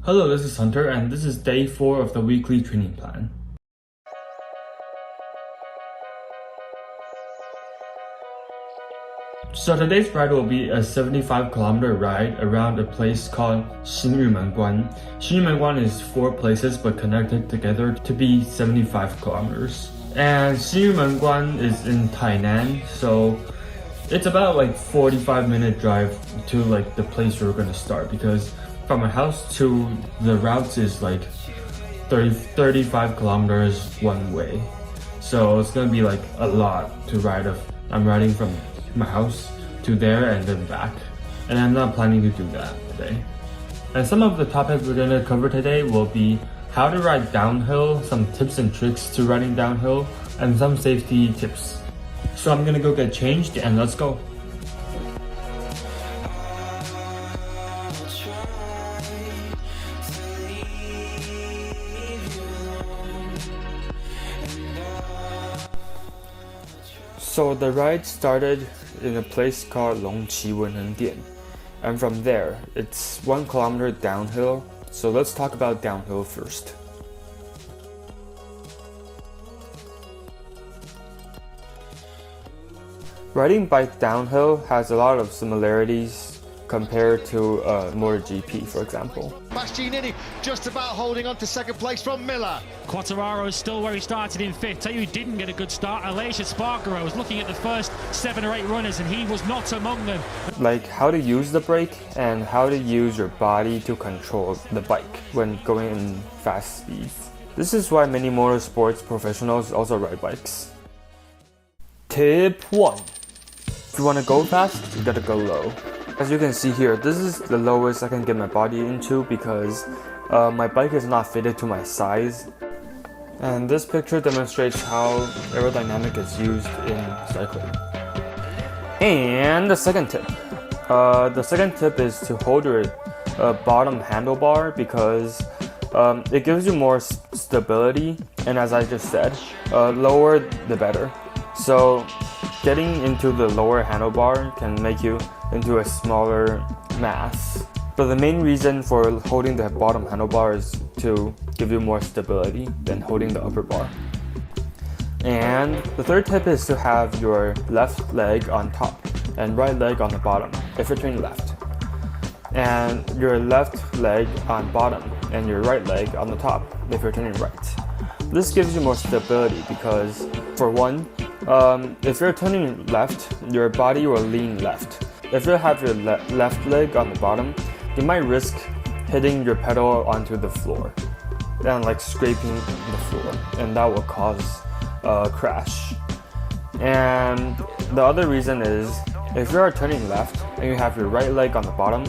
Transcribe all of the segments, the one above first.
Hello, this is Hunter, and this is day 4 of the weekly training plan. So today's ride will be a 75-kilometer ride around a place called新玉门关. 新玉门关 is 4 places but connected together to be 75 kilometers. And 新玉门关 is in Tainan, so it's about like 45-minute drive to like the place we're gonna start, because from my house to the routes is like 35 kilometers one way. So it's gonna be like a lot to ride. I'm riding from my house to there and then back. And I'm not planning to do that today. And some of the topics we're gonna cover today will be how to ride downhill, some tips and tricks to riding downhill, and some safety tips. So I'm gonna go get changed and let's go. So the ride started in a place called Dian, and from there it's 1 kilometer downhill. So let's talk about downhill first. Riding bike downhill has a lot of similarities compared to MotoGP, for example. Bastianini just about holding on to second place from Miller. Quartararo is still where he started in 5th. Tell you he didn't get a good start. Aleix Espargaro was looking at the first 7 or 8 runners and he was not among them. Like how to use the brake and how to use your body to control the bike when going in fast speeds. This is why many motorsports professionals also ride bikes. Tip 1. If you want to go fast, you gotta go low. As you can see here, this is the lowest I can get my body into because my bike is not fitted to my size. And this picture demonstrates how aerodynamic is used in cycling. And the second tip. The second tip is to hold your bottom handlebar because it gives you more stability. And as I just said, lower the better. So getting into the lower handlebar can make you into a smaller mass. But the main reason for holding the bottom handlebar is to give you more stability than holding the upper bar. And the third tip is to have your left leg on top and right leg on the bottom if you're turning left. And your left leg on bottom and your right leg on the top if you're turning right. This gives you more stability because, for one, if you're turning left, your body will lean left. If you have your left leg on the bottom, you might risk hitting your pedal onto the floor and like scraping the floor, and that will cause a crash. And the other reason is if you are turning left and you have your right leg on the bottom,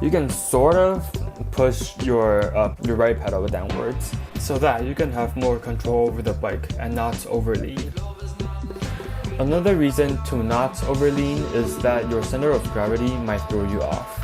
you can sort of push your right pedal downwards so that you can have more control over the bike and not overlean. Another reason to not overlean is that your center of gravity might throw you off.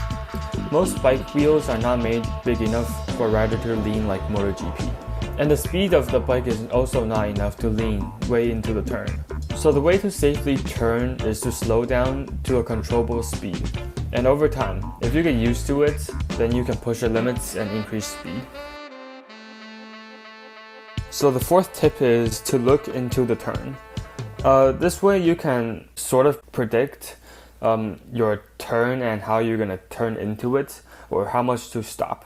Most bike wheels are not made big enough for a rider to lean like MotoGP. And the speed of the bike is also not enough to lean way into the turn. So the way to safely turn is to slow down to a controllable speed. And over time, if you get used to it, then you can push your limits and increase speed. So the fourth tip is to look into the turn. This way you can sort of predict your turn and how you're going to turn into it or how much to stop.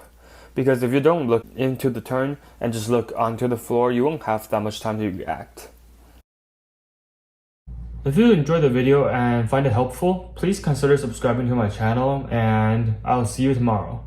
Because if you don't look into the turn and just look onto the floor, you won't have that much time to react. If you enjoyed the video and find it helpful, please consider subscribing to my channel, and I'll see you tomorrow.